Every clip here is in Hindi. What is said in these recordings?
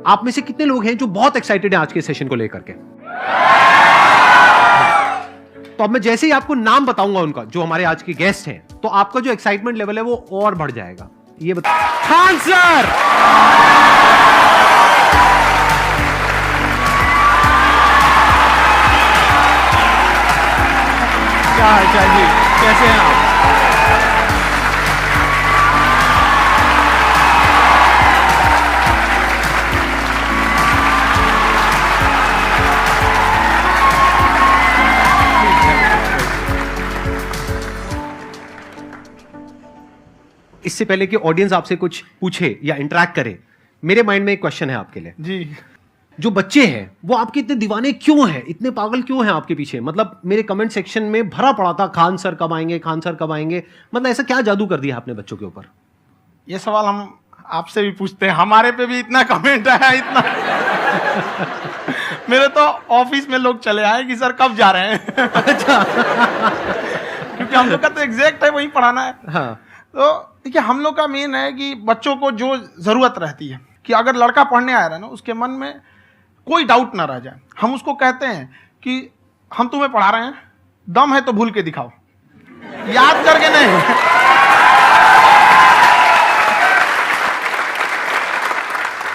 आप में से कितने लोग हैं जो बहुत एक्साइटेड हैं आज के सेशन को लेकर के? तो अब मैं जैसे ही आपको नाम बताऊंगा उनका, जो हमारे आज के गेस्ट हैं, तो आपका जो एक्साइटमेंट लेवल है वो और बढ़ जाएगा। ये बता, खान सर! क्या हाल जी, कैसे हैं आप? इससे पहले कि ऑडियंस आपसे कुछ पूछे या इंटरेक्ट करे, मेरे माइंड में एक क्वेश्चन है आपके लिए जी। जो बच्चे हैं वो आपके इतने दीवाने क्यों हैं, इतने पागल क्यों हैं आपके पीछे? मतलब मेरे कमेंट सेक्शन में भरा पड़ा था, खान सर कब आएंगे, खान सर कब आएंगे। मतलब ऐसा क्या जादू कर दिया आपने बच्चों के ऊपर? ये सवाल हम आपसे भी पूछते हैं, हमारे पे भी इतना कमेंट आया, इतना मेरे तो ऑफिस में लोग चले आए कि सर कब जा रहे हैं। अच्छा। क्योंकि हम लोग का तो एग्जैक्ट है, वही पढ़ाना है। हाँ। तो देखिए, हम लोग का मेन है कि बच्चों को जो जरूरत रहती है कि अगर लड़का पढ़ने आया है ना, उसके मन में कोई डाउट ना रह जाए। हम उसको कहते हैं कि हम तुम्हें पढ़ा रहे हैं, दम है तो भूल के दिखाओ, याद करके नहीं।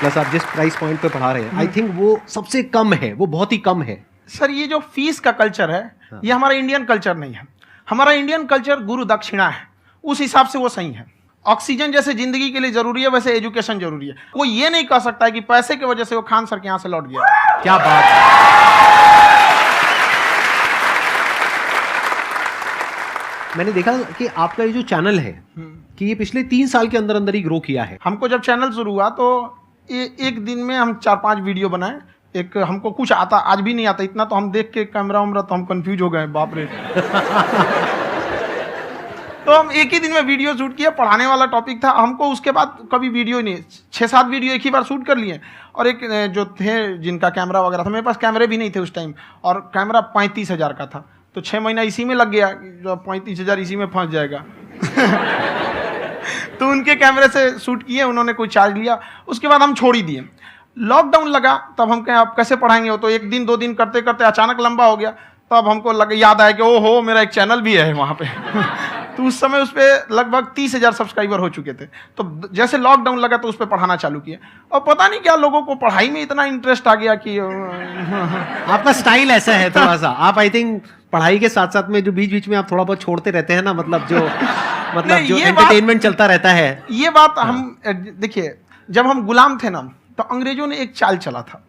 प्लस आप जिस प्राइस पॉइंट पे पढ़ा रहे हैं, आई थिंक वो सबसे कम है, वो बहुत ही कम है। सर ये जो फीस का कल्चर है, ये हमारा इंडियन कल्चर नहीं है। हमारा इंडियन कल्चर गुरु दक्षिणा है, उस हिसाब से वो सही है। ऑक्सीजन जैसे जिंदगी के लिए जरूरी है, वैसे एजुकेशन जरूरी है। कोई ये नहीं कह सकता है कि पैसे की वजह से वो खान सर के यहां से लौट गया। क्या बात है। मैंने देखा कि आपका ये जो चैनल है कि ये पिछले 3 साल के अंदर अंदर ही ग्रो किया है। हमको जब चैनल शुरू हुआ तो एक दिन में हम 4-5 वीडियो बनाए। एक हमको कुछ आता, आज भी नहीं आता इतना, तो हम देख के कैमरा वैमरा तो हम कंफ्यूज हो गए, बाप रे। तो हम एक ही दिन में वीडियो शूट किया, पढ़ाने वाला टॉपिक था हमको। उसके बाद कभी वीडियो नहीं, 6-7 वीडियो एक ही बार शूट कर लिए। और एक जो थे जिनका कैमरा वगैरह था, मेरे पास कैमरे भी नहीं थे उस टाइम, और कैमरा 35,000 का था। तो 6 महीना इसी में लग गया, जो 35,000 इसी में फंस जाएगा। तो उनके कैमरे से शूट किए, उन्होंने कोई चार्ज लिया, उसके बाद हम छोड़ ही दिए। लॉकडाउन लगा, तब हम कहें आप कैसे पढ़ाएंगे। वो तो 1 दिन 2 दिन करते करते अचानक लंबा हो गया। तब हमको याद आया कि ओहो, मेरा एक चैनल भी है वहाँ पे। तो उस समय उस पर लगभग 30,000 सब्सक्राइबर हो चुके थे। तो जैसे लॉकडाउन लगा तो उस पर पढ़ाना चालू किया, और पता नहीं क्या लोगों को पढ़ाई में इतना इंटरेस्ट आ गया कि आपका स्टाइल ऐसा है थोड़ा सा। आप आई थिंक पढ़ाई के साथ साथ में जो बीच बीच में आप थोड़ा बहुत छोड़ते रहते हैं ना, मतलब जो एंटरटेनमेंट चलता रहता है। ये बात हम देखिए, जब हम गुलाम थे ना, तो अंग्रेजों ने एक चाल चला था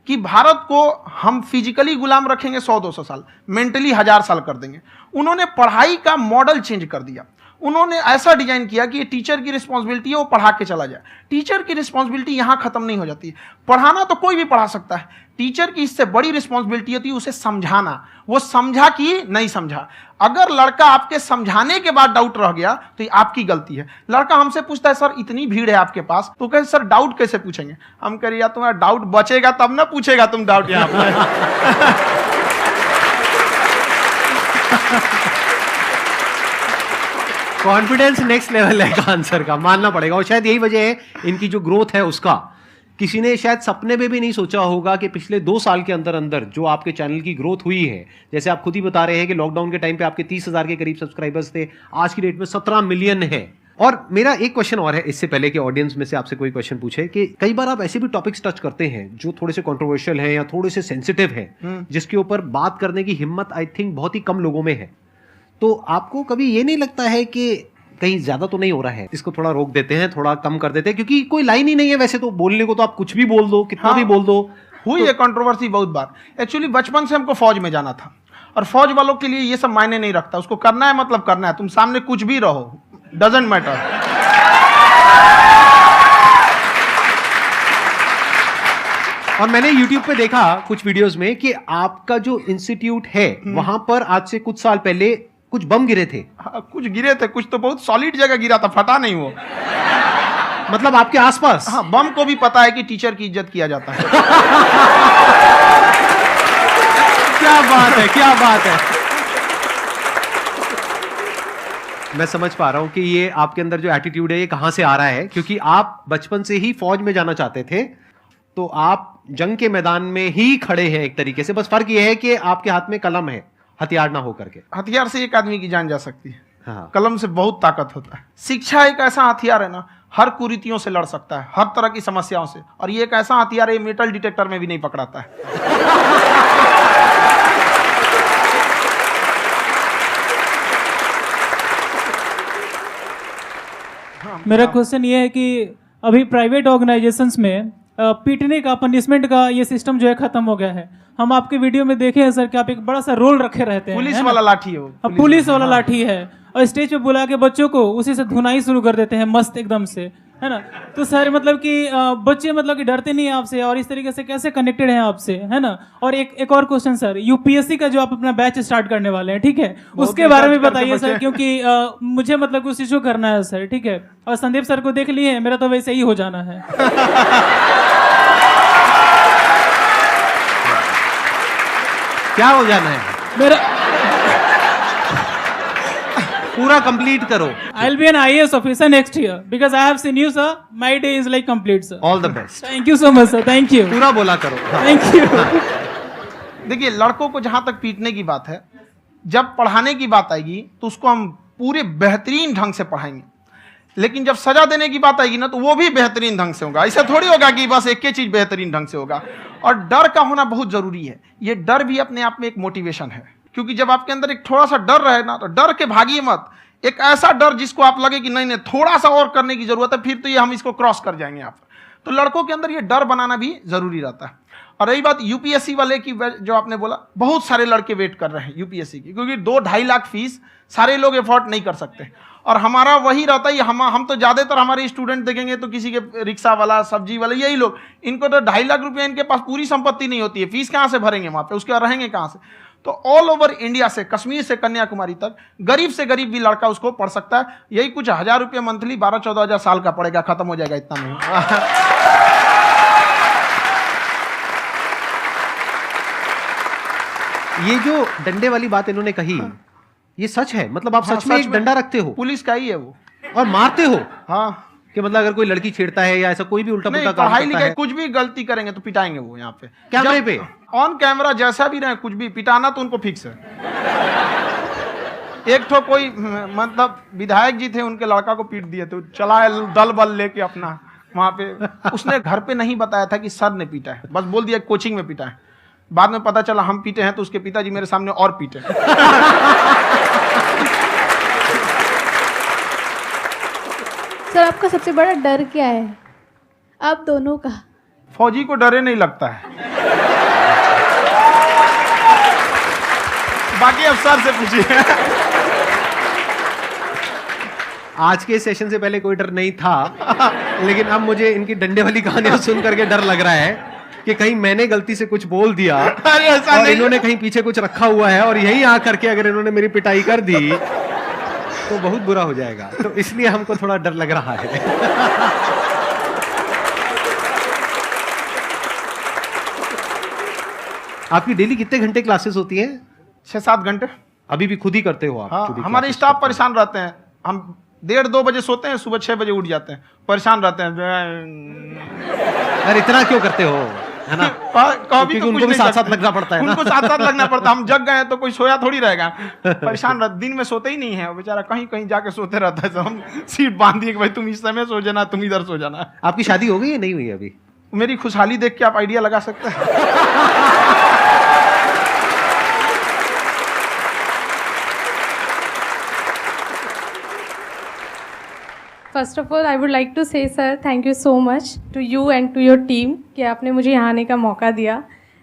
कि भारत को हम फिजिकली गुलाम रखेंगे 100-200 साल, मेंटली 1000 साल कर देंगे। उन्होंने पढ़ाई का मॉडल चेंज कर दिया। उन्होंने ऐसा डिजाइन किया कि ये टीचर की रिस्पॉन्सिबिलिटी है, वो पढ़ा के चला जाए। टीचर की रिस्पॉन्सिबिलिटी यहाँ खत्म नहीं हो जाती है। पढ़ाना तो कोई भी पढ़ा सकता है, टीचर की इससे बड़ी रिस्पॉन्सिबिलिटी होती है उसे समझाना। वो समझा कि नहीं समझा। अगर लड़का आपके समझाने के बाद डाउट रह गया तो ये आपकी गलती है। लड़का हमसे पूछता है सर इतनी भीड़ है आपके पास, तो कहे सर डाउट कैसे पूछेंगे? हम कह रहे यार तुम्हारा डाउट बचेगा तब ना पूछेगा तुम डाउट यहाँ पे। कॉन्फिडेंस नेक्स्ट लेवल है खान सर का, मानना पड़ेगा। और शायद यही वजह है इनकी जो ग्रोथ है उसका। किसी ने शायद सपने में भी नहीं सोचा होगा कि पिछले 2 साल के अंदर अंदर जो आपके चैनल की ग्रोथ हुई है, जैसे आप खुद ही बता रहे हैं कि लॉकडाउन के टाइम पे आपके 30,000 के करीब सब्सक्राइबर्स थे, आज की डेट में 17 मिलियन है। और मेरा एक क्वेश्चन और है, इससे पहले कि ऑडियंस में से आपसे कोई क्वेश्चन पूछे, कि कई बार आप ऐसे भी टॉपिक्स टच करते हैं जो थोड़े से कंट्रोवर्शियल हैं या थोड़े से सेंसिटिव हैं, जिसके ऊपर बात करने की हिम्मत आई थिंक बहुत ही कम लोगों में है। तो आपको कभी ये नहीं लगता है कि कहीं ज्यादा तो नहीं हो रहा है, इसको थोड़ा रोक देते हैं, थोड़ा कम कर देते हैं? क्योंकि कोई लाइन ही नहीं है वैसे तो बोलने को, तो आप कुछ भी बोल दो, कितना भी बोल दो। हुई है कंट्रोवर्सी बहुत बार। एक्चुअली बचपन से हमको फौज में जाना था, और फौज वालों के लिए ये सब मायने नहीं रखता। उसको करना है मतलब करना है, तुम सामने कुछ भी रहो, डजंट मैटर। और मैंने YouTube पे देखा कुछ वीडियोस में कि आपका जो इंस्टीट्यूट है वहां पर आज से कुछ साल पहले कुछ बम गिरे थे। हाँ, कुछ गिरे थे, कुछ तो बहुत सॉलिड जगह गिरा था, फटा नहीं वो। मतलब आपके आसपास? हाँ, बम को भी पता है कि टीचर की इज्जत किया जाता है। क्या बात है, क्या बात है। मैं समझ पा रहा हूं कि ये आपके अंदर जो एटीट्यूड है ये कहां से आ रहा है, क्योंकि आप बचपन से ही फौज में जाना चाहते थे तो आप जंग के मैदान में ही खड़े हैं एक तरीके से, बस फर्क यह है कि आपके हाथ में कलम है, हथियार ना हो करके। हथियार से एक आदमी की जान जा सकती है, हाँ। कलम से बहुत ताकत होता है। शिक्षा एक ऐसा हथियार है ना, हर कुरीतियों से लड़ सकता है, हर तरह की समस्याओं से, और ये एक ऐसा हथियार है, मेटल डिटेक्टर में भी नहीं पकड़ाता है। मेरा क्वेश्चन ये है कि अभी प्राइवेट ऑर्गेनाइजेशंस में पीटने का, पनिशमेंट का ये सिस्टम जो है खत्म हो गया है। हम आपके वीडियो में देखे हैं सर कि आप एक बड़ा सा रोल रखे रहते हैं, पुलिस है ना? वाला लाठी है वो, पुलिस वाला लाठी है, और स्टेज पे बुला के बच्चों को उसी से धुनाई शुरू कर देते हैं मस्त एकदम से, है ना? तो सर मतलब कि बच्चे मतलब कि डरते नहीं हैं आपसे, और इस तरीके से कैसे कनेक्टेड हैं आपसे, है ना? और एक और क्वेश्चन सर, यूपीएससी का जो आप अपना बैच स्टार्ट करने वाले हैं, ठीक है, उसके बारे में बताइए सर, क्योंकि मुझे मतलब कुछ इशू करना है सर, ठीक है? और संदीप सर को देख लिए, मेरा तो वैसे ही हो जाना है। क्या हो जाना है? मेरा पूरा कंप्लीट करो। I'll be an IAS officer next year because I have seen you, sir. My day is like complete, sir. All the best. Thank you so much, sir. Thank you. पूरा बोला करो। हाँ। Thank you. देखिए, लड़कों को जहां तक पीटने की बात है, जब पढ़ाने की बात आएगी तो उसको हम पूरे बेहतरीन ढंग से पढ़ाएंगे, लेकिन जब सजा देने की बात आएगी ना, तो वो भी बेहतरीन ढंग से होगा। ऐसा थोड़ी होगा कि बस एक ही चीज बेहतरीन ढंग से होगा। और डर का होना बहुत जरूरी है। ये डर भी अपने आप में एक मोटिवेशन है, क्योंकि जब आपके अंदर एक थोड़ा सा डर रहे ना, तो डर के भागिए मत। एक ऐसा डर जिसको आप लगे कि नहीं नहीं थोड़ा सा और करने की जरूरत है, फिर तो ये हम इसको क्रॉस कर जाएंगे आप। तो लड़कों के अंदर ये डर बनाना भी जरूरी रहता है। और रही बात यूपीएससी वाले की, जो आपने बोला, बहुत सारे लड़के वेट कर रहे हैं यूपीएससी की, क्योंकि 2-2.5 लाख फीस सारे लोग एफोर्ड नहीं कर सकते। और हमारा वही रहता है, हम तो ज्यादातर हमारे स्टूडेंट देखेंगे तो किसी के रिक्शा वाला, सब्जी वाला, यही लोग, इनको तो 2.5 लाख रुपया, इनके पास पूरी संपत्ति नहीं होती है, फीस कहाँ से भरेंगे वहां पे, उसके बाद रहेंगे कहाँ से? तो ऑल ओवर इंडिया से, कश्मीर से कन्याकुमारी तक, गरीब से गरीब भी लड़का उसको पढ़ सकता है। यही कुछ 1000 रुपये मंथली, 12-14 हजार साल का पड़ेगा, खत्म हो जाएगा इतना में। ये जो डंडे वाली बात इन्होंने कही, ये सच है? मतलब आप हाँ, सच में एक डंडा रखते हो पुलिस का ही है वो, और मारते हो? हाँ। कि मतलब अगर कोई लड़की छेड़ता है या ऐसा कोई भी उल्टा नहीं, पुल्टा काम पढ़ाई करता लिखाई है, कुछ भी गलती करेंगे तो पिटाएंगे वो यहाँ पे, कैमरे पे, ऑन कैमरा, जैसा भी रहे, कुछ भी पिटाना तो उनको फिक्स है। एक तो कोई मतलब विधायक जी थे, उनके लड़का को पीट दिए, तो चला है दल बल लेके अपना वहां पे। उसने घर पे नहीं बताया था कि सर ने पीटा है, बस बोल दिया कोचिंग में पीटा है। बाद में पता चला हम पीटे हैं, तो उसके पिताजी मेरे सामने और पीटे। सर आपका सबसे बड़ा डर क्या है, आप दोनों का? फौजी को डरे नहीं लगता है, बाकी अफसर से पूछिए। आज के सेशन से पहले कोई डर नहीं था, लेकिन अब मुझे इनकी डंडे वाली कहानियां सुन करके डर लग रहा है कि कहीं मैंने गलती से कुछ बोल दिया अरे ऐसा और नहीं। इन्होंने कहीं पीछे कुछ रखा हुआ है, और यही आ करके अगर इन्होंने मेरी पिटाई कर दी तो बहुत बुरा हो जाएगा। तो इसलिए हमको थोड़ा डर लग रहा है। आपकी डेली कितने घंटे क्लासेस होती हैं? 6-7 घंटे। अभी भी खुद ही करते हो आप? हाँ, खुद ही हमारे classes स्टाफ करते हो? परेशान रहते हैं। हम 1:30-2 बजे सोते हैं, सुबह 6 बजे उठ जाते हैं, परेशान रहते हैं। यार इतना क्यों करते हो, है ना? कभी क्योंकि तो उनको कुछ भी नहीं साथ-साथ करते। लगना पड़ता है ना। उनको साथ-साथ लगना पड़ता है। हम जग गए तो कोई सोया थोड़ी रहेगा, परेशान रह, दिन में सोते ही नहीं है, बेचारा कहीं कहीं जाके सोते रहता है। तो हम सीट बांध दिए कि भाई तुम इस समय सो जाना, तुम इधर सो जाना। आपकी शादी हो गई या नहीं हुई अभी? मेरी खुशहाली देख के आप आइडिया लगा सकते हैं। First of all I would like to say sir thank you so much to you and to your team कि आपने मुझे यहाँ आने का मौका दिया।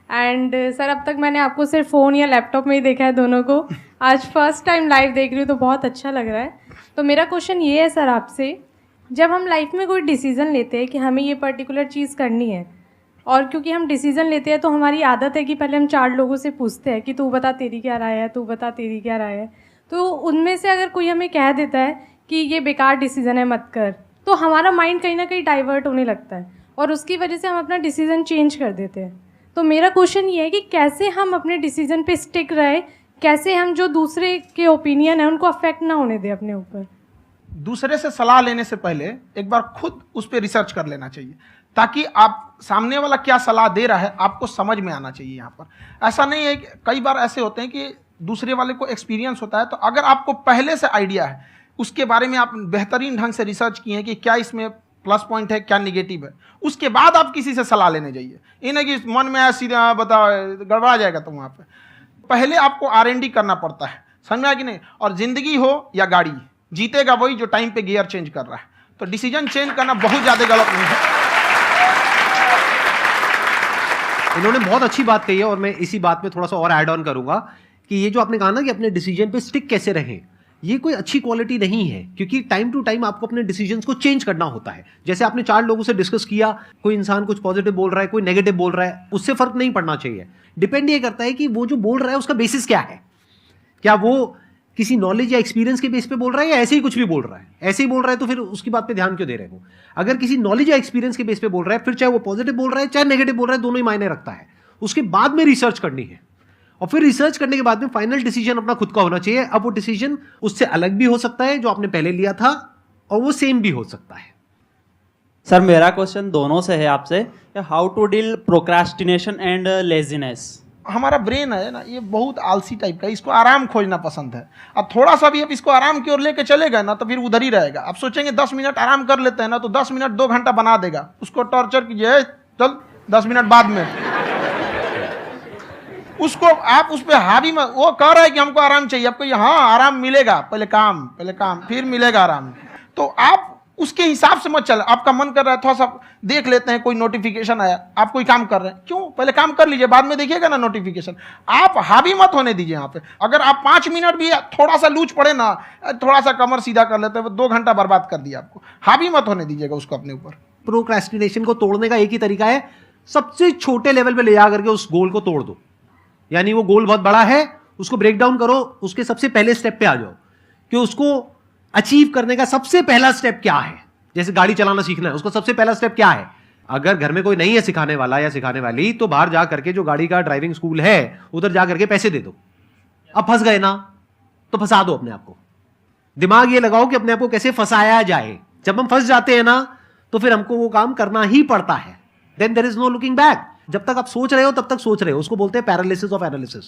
एंड सर अब तक मैंने आपको सिर्फ फ़ोन या लैपटॉप में ही देखा है दोनों को, आज फर्स्ट टाइम लाइव देख रही हूँ तो बहुत अच्छा लग रहा है। तो मेरा क्वेश्चन ये है सर आपसे, जब हम लाइफ में कोई डिसीज़न लेते हैं कि हमें ये पर्टिकुलर चीज़ करनी है, और क्योंकि हम डिसीज़न लेते हैं तो हमारी आदत है कि पहले हम 4 लोगों से पूछते हैं कि तू बता तेरी क्या राय है, तू बता तेरी क्या राय है। तो उनमें से अगर कोई हमें कह देता है कि ये बेकार डिसीज़न है मत कर, तो हमारा माइंड कहीं ना कहीं डाइवर्ट होने लगता है और उसकी वजह से हम अपना डिसीज़न चेंज कर देते हैं। तो मेरा क्वेश्चन ये है कि कैसे हम अपने डिसीज़न पे स्टिक रहे, कैसे हम जो दूसरे के ओपिनियन है उनको अफेक्ट ना होने दें अपने ऊपर। दूसरे से सलाह लेने से पहले एक बार खुद उस पर रिसर्च कर लेना चाहिए, ताकि आप सामने वाला क्या सलाह दे रहा है आपको समझ में आना चाहिए। यहाँ पर ऐसा नहीं है कि कई बार ऐसे होते हैं कि दूसरे वाले को एक्सपीरियंस होता है, तो अगर आपको पहले से आइडिया है, उसके बारे में आप बेहतरीन ढंग से रिसर्च किए हैं कि क्या इसमें प्लस पॉइंट है, क्या निगेटिव है, उसके बाद आप किसी से सलाह लेने जाइए। ये नहीं कि मन में आया सीधा बता गड़बड़ा जाएगा। तो वहाँ पे पहले आपको R&D करना पड़ता है, समझ में आया कि नहीं। और जिंदगी हो या गाड़ी, जीतेगा वही जो टाइम पे गियर चेंज कर रहा है। तो डिसीजन चेंज करना बहुत ज़्यादा गलत नहीं है। इन्होंने बहुत अच्छी बात कही है और मैं इसी बात में थोड़ा सा और ऐड ऑन करूंगा कि ये जो आपने कहा ना कि अपने डिसीजन पे स्टिक कैसे रहें, ये कोई अच्छी क्वालिटी नहीं है, क्योंकि टाइम टू टाइम आपको अपने डिसीजंस को चेंज करना होता है। जैसे आपने 4 लोगों से डिस्कस किया, कोई इंसान कुछ पॉजिटिव बोल रहा है, कोई नेगेटिव बोल रहा है, उससे फर्क नहीं पड़ना चाहिए। डिपेंड ये करता है कि वो जो बोल रहा है उसका बेसिस क्या है। क्या वो किसी नॉलेज या एक्सपीरियंस के बेस पे बोल रहा है या ऐसे ही कुछ भी बोल रहा है? ऐसे ही बोल रहा है तो फिर उसकी बात पे ध्यान क्यों दे रहे हो? अगर किसी नॉलेज या एक्सपीरियंस के बेस पे बोल रहा है, फिर चाहे वो पॉजिटिव बोल रहा है चाहे नेगेटिव बोल रहा है, दोनों ही मायने रखता है। उसके बाद में रिसर्च करनी है और फिर रिसर्च करने के बाद में फाइनल डिसीजन अपना खुद का होना चाहिए। अब वो डिसीजन उससे अलग भी हो सकता है जो आपने पहले लिया था, और वो सेम भी हो सकता है। सर मेरा क्वेश्चन दोनों से है आपसे, how to deal procrastination and laziness. हमारा ब्रेन है ना, ये बहुत आलसी टाइप का है, इसको आराम खोजना पसंद है। अब थोड़ा सा भी अब इसको आराम की ओर लेके चले गए ना तो फिर उधर ही रहेगा। आप सोचेंगे 10 मिनट आराम कर लेते हैं ना, तो 10 मिनट 2 घंटा बना देगा। उसको टॉर्चर कीजिए, चल 10 मिनट बाद में। उसको आप उस पर हावी मत, वो कह रहा है कि हमको आराम चाहिए, आपको यहाँ आराम मिलेगा, पहले काम फिर मिलेगा आराम। तो आप उसके हिसाब से मत चल। आपका मन कर रहा है थोड़ा सा देख लेते हैं, कोई नोटिफिकेशन आया, आप कोई काम कर रहे हैं, क्यों पहले काम कर लीजिए, बाद में देखिएगा ना नोटिफिकेशन। आप हावी मत होने दीजिए यहाँ पे। अगर आप 5 मिनट भी थोड़ा सा लूज पड़े ना, थोड़ा सा कमर सीधा कर लेते हैं, 2 घंटा बर्बाद कर दिया आपको। हावी मत होने दीजिएगा उसको अपने ऊपर। प्रोक्रेस्टिनेशन को तोड़ने का एक ही तरीका है, सबसे छोटे लेवल पे ले जा करके उस गोल को तोड़ दो। यानी वो गोल बहुत बड़ा है, उसको ब्रेक डाउन करो, उसके सबसे पहले स्टेप पे आ जाओ कि उसको अचीव करने का सबसे पहला स्टेप क्या है। जैसे गाड़ी चलाना सीखना है, उसका सबसे पहला स्टेप क्या है। अगर घर में कोई नहीं है सिखाने वाला या सिखाने वाली, तो बाहर जा करके जो गाड़ी का ड्राइविंग स्कूल है उधर जा करके पैसे दे दो। अब फंस गए ना तो फंसा दो अपने आप को। दिमाग ये लगाओ कि अपने आप को कैसे फंसाया जाए। जब हम फंस जाते हैं ना तो फिर हमको वो काम करना ही पड़ता है। Then there is no looking back. जब तक आप सोच रहे हो तब तक सोच रहे हो, उसको बोलते हैं पैरालिसिस ऑफ एनालिसिस,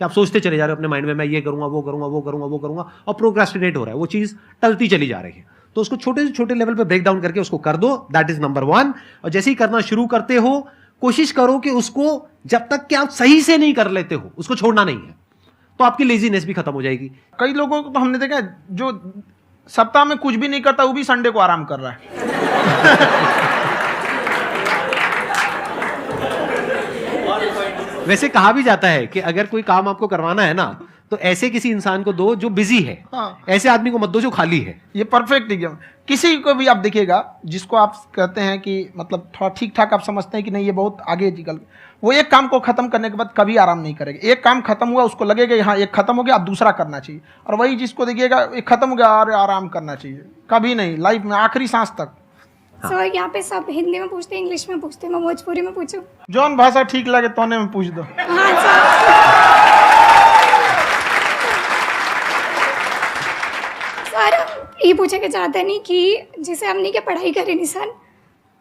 कि आप सोचते चले जा रहे हो अपने माइंड में, मैं ये करूंगा वो करूंगा वो करूंगा वो करूंगा, और प्रोक्रेस्टिनेट हो रहा है, वो चीज टलती चली जा रही है। तो उसको छोटे से छोटे लेवल पे ब्रेक डाउन करके उसको कर दो, दैट इज नंबर 1। और जैसे ही करना शुरू करते हो, कोशिश करो कि उसको जब तक कि आप सही से नहीं कर लेते हो उसको छोड़ना नहीं है, तो आपकी लेजीनेस भी खत्म हो जाएगी। कई लोगों को तो हमने देखा है, जो सप्ताह में कुछ भी नहीं करता वो भी संडे को आराम कर रहा है। वैसे कहा भी जाता है कि अगर कोई काम आपको करवाना है ना, तो ऐसे किसी इंसान को दो जो बिजी है। हाँ। ऐसे आदमी को मत दो जो खाली है। ये परफेक्ट एग्जाम। किसी को भी आप देखिएगा जिसको आप कहते हैं कि मतलब थोड़ा ठीक ठाक आप समझते हैं कि नहीं ये बहुत आगे निकल, वो एक काम को खत्म करने के बाद कभी आराम नहीं करेगा। एक काम खत्म हुआ उसको लगेगा हाँ एक खत्म हो गया, अब दूसरा करना चाहिए। और वही जिसको देखिएगा एक खत्म हो गया अरे आराम करना चाहिए, कभी नहीं, लाइफ में आखिरी सांस तक। सर यहाँ पे सब हिंदी में पूछते हैं, इंग्लिश में पूछते हैं, मैं भोजपुरी में पूछूं? जौन भाषा ठीक लगे तोने में पूछ दो। हाँ सर। सर ये पूछे के चाहते नहीं कि जैसे हमने के पढ़ाई करी नहीं सर,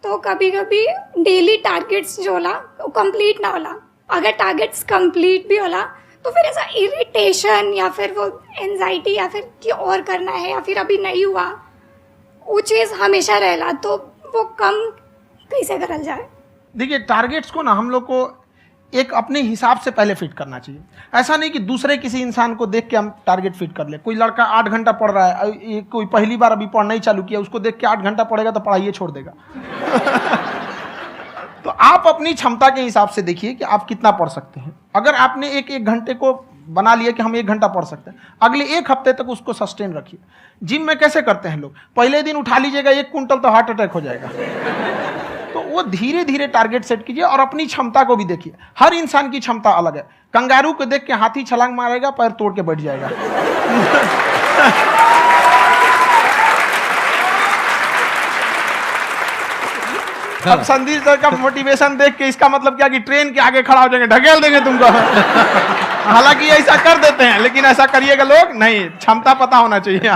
तो कभी कभी डेली टारगेट्स जो होला वो कंप्लीट ना होला। अगर टारगेट्स कंप्लीट भी होला तो फिर ऐसा इरिटेशन या फिर वो एंजाइटी या फिर कि और करना है या फिर अभी नहीं हुआ, वो चीज़ हमेशा रहेला। तो वो कम कैसे करल जाए? देखिए टारगेट्स को ना हम लोग को एक अपने हिसाब से पहले फिट करना चाहिए। ऐसा नहीं कि दूसरे किसी इंसान को देख के हम टारगेट फिट कर ले। कोई लड़का 8 घंटा पढ़ रहा है, कोई पहली बार अभी पढ़ना ही चालू किया, उसको देख के 8 घंटा पढ़ेगा तो पढ़ाई छोड़ देगा। तो आप अपनी क्षमता के हिसाब से देखिए कि आप कितना पढ़ सकते हैं। अगर आपने एक घंटे को बना लिया कि हम 1 घंटा पढ़ सकते हैं, अगले 1 हफ्ते तक उसको सस्टेन रखिए। जिम में कैसे करते हैं लोग, पहले दिन उठा लीजिएगा 1 कुंटल तो हार्ट अटैक हो जाएगा। तो वो धीरे धीरे टारगेट सेट कीजिए और अपनी क्षमता को भी देखिए। हर इंसान की क्षमता अलग है। कंगारू को देख के हाथी छलांग मारेगा, पैर तोड़ के बैठ जाएगा। अब संदीप सर का मोटिवेशन देख के इसका मतलब क्या कि ट्रेन के आगे खड़ा हो जाएंगे, ढकेल देंगे तुमको। हालांकि ऐसा कर देते हैं, लेकिन ऐसा करिएगा लोग नहीं, क्षमता पता होना चाहिए।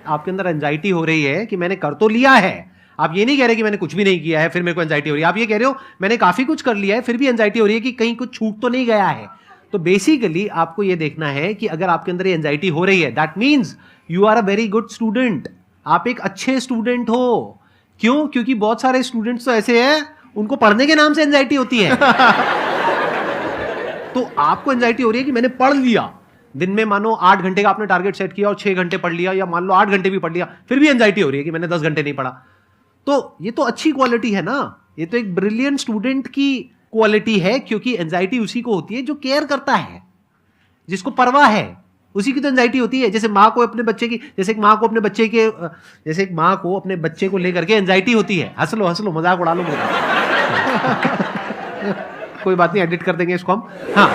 आपके अंदर एंजाइटी हो रही है कि मैंने कर तो लिया है, आप ये नहीं कह रहे कि मैंने कुछ भी नहीं किया है फिर मेरे को एंजाइटी हो रही है, आप ये कह रहे हो मैंने काफी कुछ कर लिया है फिर भी एंजाइटी हो रही है कि कहीं कुछ छूट तो नहीं गया है। तो बेसिकली आपको ये देखना है कि अगर आपके अंदर ये एंजाइटी हो रही है, that means you are a very good student, आप एक अच्छे स्टूडेंट हो। क्यों? क्योंकि बहुत सारे स्टूडेंट्स तो ऐसे हैं उनको पढ़ने के नाम से एंजाइटी होती है। तो आपको एंजाइटी हो रही है कि मैंने पढ़ लिया, दिन में मानो 8 घंटे का आपने टारगेट सेट किया और 6 घंटे पढ़ लिया, या मान लो 8 घंटे भी पढ़ लिया, फिर भी एंजाइटी हो रही है कि मैंने 10 घंटे नहीं पढ़ा। तो ये तो अच्छी क्वालिटी है ना, ये तो एक ब्रिलियंट स्टूडेंट की क्वालिटी है, क्योंकि एंजाइटी उसी को होती है जो केयर करता है, जिसको परवाह है, उसी की तो एंजाइटी होती है। जैसे माँ को अपने बच्चे की, जैसे एक माँ को अपने बच्चे के, जैसे एक माँ को अपने बच्चे को लेकर के एंजाइटी होती है। हंस लो मजाक उड़ा लो मेरा। कोई बात नहीं, एडिट कर देंगे इसको हम। हाँ,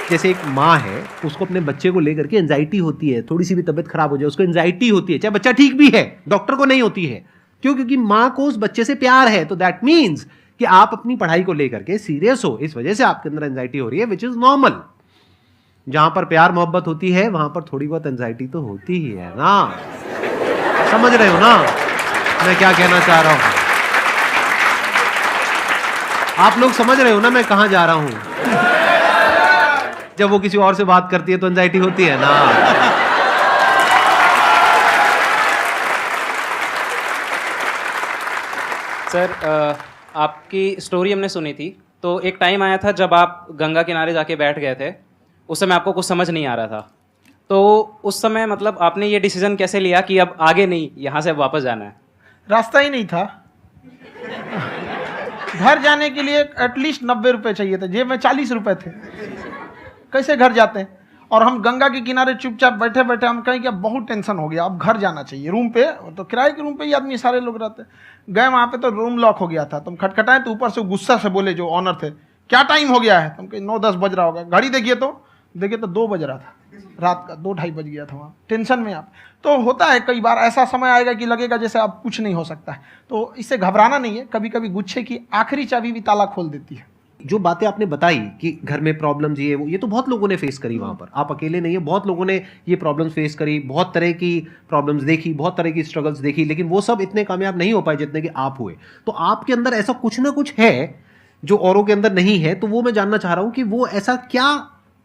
जैसे एक माँ है, उसको अपने बच्चे को लेकर के एंजाइटी होती है, थोड़ी सी भी तबीयत खराब हो जाए उसको एंजाइटी होती है, चाहे बच्चा ठीक भी है, डॉक्टर को नहीं होती है। क्यों? क्योंकि माँ को उस बच्चे से प्यार है। तो दैट मीन्स कि आप अपनी पढ़ाई को लेकर के सीरियस हो, इस वजह से आपके अंदर एंजाइटी हो रही है, विच इज नॉर्मल। जहां पर प्यार मोहब्बत होती है वहां पर थोड़ी बहुत एंजाइटी तो होती ही है ना। समझ रहे हो ना मैं क्या कहना चाह रहा हूं? आप लोग समझ रहे हो ना मैं कहां जा रहा हूं? जब वो किसी और से बात करती है तो एंजाइटी होती है ना। सर, आपकी स्टोरी हमने सुनी थी, तो एक टाइम आया था जब आप गंगा किनारे जाके बैठ गए थे, उस समय आपको कुछ समझ नहीं आ रहा था। तो उस समय मतलब आपने ये डिसीजन कैसे लिया कि अब आगे नहीं, यहाँ से अब वापस जाना है? रास्ता ही नहीं था। घर जाने के लिए एटलीस्ट 90 रुपये चाहिए थे, जेब में 40 रुपये थे, कैसे घर जाते हैं? और हम गंगा के किनारे चुपचाप बैठे बैठे हम कहें कि अब बहुत टेंशन हो गया, अब घर जाना चाहिए। रूम पे, तो किराए के रूम पे ही आदमी सारे लोग रहते। गए वहाँ पे तो रूम लॉक हो गया था, तुम खटखटाए तो ऊपर से गुस्सा से बोले जो ऑनर थे, क्या टाइम हो गया है? तुम कहीं 9-10 बज रहा होगा। घड़ी देखिए तो 2 बज रहा था रात का, 2-2:30 बज गया था वहाँ। टेंशन में आप, तो होता है कई बार ऐसा समय आएगा कि लगेगा जैसे अब कुछ नहीं हो सकता है, तो इससे घबराना नहीं है। कभी कभी गुच्छे की आखिरी चाबी भी ताला खोल देती है। जो बातें आपने बताई कि घर में प्रॉब्लम्स ये वो, ये तो बहुत लोगों ने फेस करी वहां पर, आप अकेले नहीं है, बहुत लोगों ने ये प्रॉब्लम्स फेस करी, बहुत तरह की प्रॉब्लम्स देखी, बहुत तरह की स्ट्रगल्स देखी, लेकिन वो सब इतने कामयाब नहीं हो पाए जितने कि आप हुए। तो आपके अंदर ऐसा कुछ ना कुछ है जो औरों के अंदर नहीं है, तो वो मैं जानना चाह रहा हूं कि वो ऐसा क्या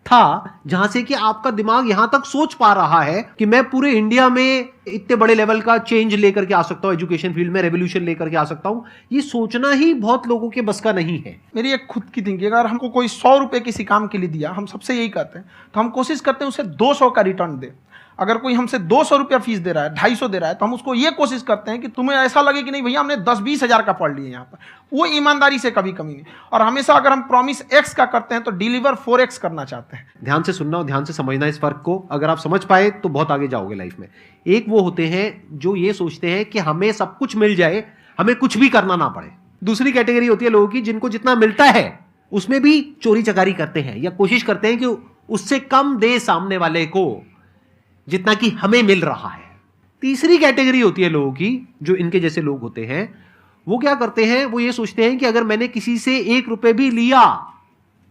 था जहां से कि आपका दिमाग यहां तक सोच पा रहा है कि मैं पूरे इंडिया में इतने बड़े लेवल का चेंज लेकर के आ सकता हूं, एजुकेशन फील्ड में रेवोल्यूशन लेकर के आ सकता हूं। ये सोचना ही बहुत लोगों के बस का नहीं है। मेरी एक खुद की थिंकिंग, अगर हमको कोई 100 रुपये किसी काम के लिए दिया, हम सबसे यही कहते हैं, तो हम कोशिश करते हैं उसे 200 का रिटर्न दे। अगर कोई हमसे 200 रुपया फीस दे रहा है, 250 दे रहा है, तो हम उसको ये कोशिश करते हैं कि तुम्हें ऐसा लगे कि नहीं भैया हमने 10-20 हज़ार का पढ़ लिया यहाँ पर। वो ईमानदारी से कभी कमी नहीं। और हमेशा अगर हम प्रॉमिस एक्स का करते हैं तो डिलीवर 4x करना चाहते हैं। ध्यान से सुनना और ध्यान से समझना इस फर्क को, अगर आप समझ पाए तो बहुत आगे जाओगे लाइफ में। एक वो होते हैं जो ये सोचते हैं कि हमें सब कुछ मिल जाए, हमें कुछ भी करना ना पड़े। दूसरी कैटेगरी होती है लोगों की जिनको जितना मिलता है उसमें भी चोरी चकारी करते हैं या कोशिश करते हैं कि उससे कम दे सामने वाले को जितना कि हमें मिल रहा है। तीसरी कैटेगरी होती है लोगों की, जो इनके जैसे लोग होते हैं, वो क्या करते हैं, वो ये सोचते हैं कि अगर मैंने किसी से 1 रुपए भी लिया,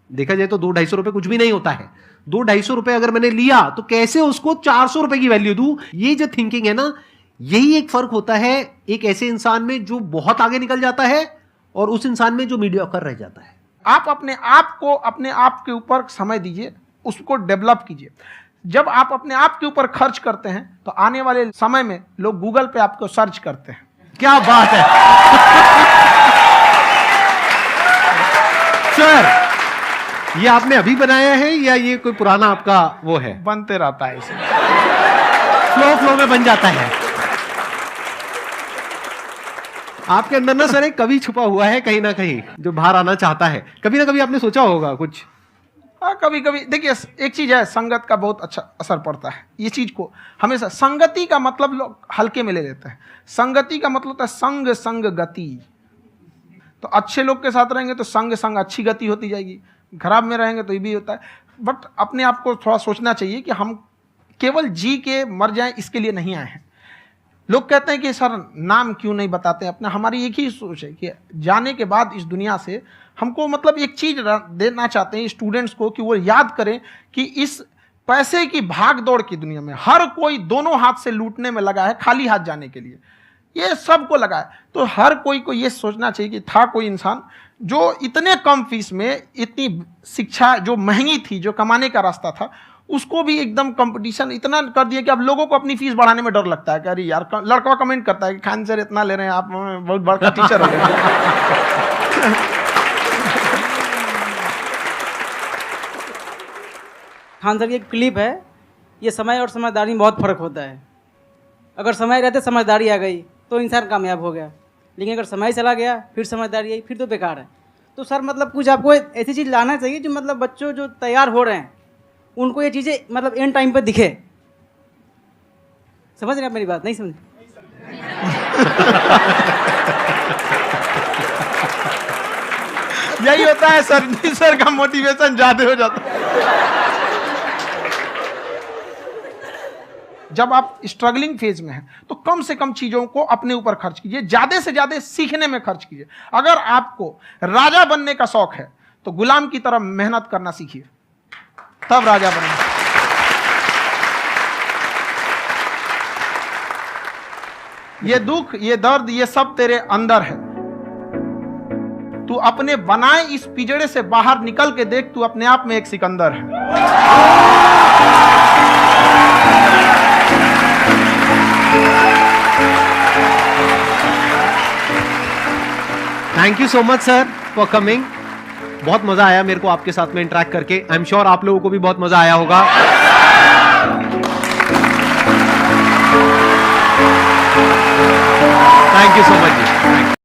देखा जाए तो 200-250 रुपए कुछ भी नहीं होता है, 200-250 रुपए अगर मैंने लिया तो कैसे उसको 400 रुपए की वैल्यू दूं। ये जो थिंकिंग है ना, यही एक फर्क होता है एक ऐसे इंसान में जो बहुत आगे निकल जाता है और उस इंसान में जो मीडियोकर रह जाता है। आप अपने आप को अपने आप के ऊपर समय दीजिए, उसको डेवलप कीजिए। जब आप अपने आप के ऊपर खर्च करते हैं तो आने वाले समय में लोग गूगल पे आपको सर्च करते हैं। क्या बात है सर, ये आपने अभी बनाया है या ये कोई पुराना आपका वो है? बनते रहता है इसे, फ्लो में बन जाता है। आपके अंदर ना सर एक कवि छुपा हुआ है कहीं ना कहीं जो बाहर आना चाहता है। कभी ना कभी आपने सोचा होगा कुछ। हाँ, कभी कभी देखिए, एक चीज़ है, संगत का बहुत अच्छा असर पड़ता है। ये चीज़ को हमेशा, संगति का मतलब लोग हल्के में ले लेते हैं। संगति का मतलब होता है संग संग गति। तो अच्छे लोग के साथ रहेंगे तो संग संग अच्छी गति होती जाएगी, खराब में रहेंगे तो ये भी होता है। बट अपने आप को थोड़ा सोचना चाहिए कि हम केवल जी के मर जाएं इसके लिए नहीं आए हैं। लोग कहते हैं कि सर नाम क्यों नहीं बताते अपना। हमारी एक ही सोच है कि जाने के बाद इस दुनिया से हमको मतलब एक चीज़ देना चाहते हैं स्टूडेंट्स को कि वो याद करें कि इस पैसे की भाग दौड़ की दुनिया में हर कोई दोनों हाथ से लूटने में लगा है, खाली हाथ जाने के लिए, ये सबको लगा है। तो हर कोई को ये सोचना चाहिए कि था कोई इंसान जो इतने कम फीस में इतनी शिक्षा जो महंगी थी, जो कमाने का रास्ता था, उसको भी एकदम कंपटीशन इतना कर दिया कि अब लोगों को अपनी फीस बढ़ाने में डर लगता है कि अरे यार, लड़का कमेंट करता है कि खान सर इतना ले रहे हैं, आप बहुत बड़ा टीचर हो गए। खान सर की एक क्लिप है, ये समय और समझदारी में बहुत फ़र्क होता है। अगर समय रहते समझदारी आ गई तो इंसान कामयाब हो गया, लेकिन अगर समय चला गया फिर समझदारी आई फिर तो बेकार है। तो सर मतलब कुछ आपको ऐसी चीज़ लाना चाहिए जो मतलब बच्चों जो तैयार हो रहे हैं उनको ये चीज़ें मतलब एंड टाइम पे दिखे। समझ रहे हैं आप मेरी बात? नहीं समझ? यही होता है सर का मोटिवेशन ज्यादा हो जाता है। जब आप स्ट्रगलिंग फेज में हैं तो कम से कम चीजों को अपने ऊपर खर्च कीजिए, ज्यादा से ज्यादा सीखने में खर्च कीजिए। अगर आपको राजा बनने का शौक है तो गुलाम की तरह मेहनत करना सीखिए, तब राजा बनेंगे। ये दुख, ये दर्द, ये सब तेरे अंदर है। तू अपने बनाए इस पिंजड़े से बाहर निकल के देख, तू अपने आप में एक सिकंदर है। Thank you so much sir for coming. बहुत मजा आया मेरे को आपके साथ में इंटरेक्ट करके। आई एम श्योर आप लोगों को भी बहुत मजा आया होगा। Thank you so much ji.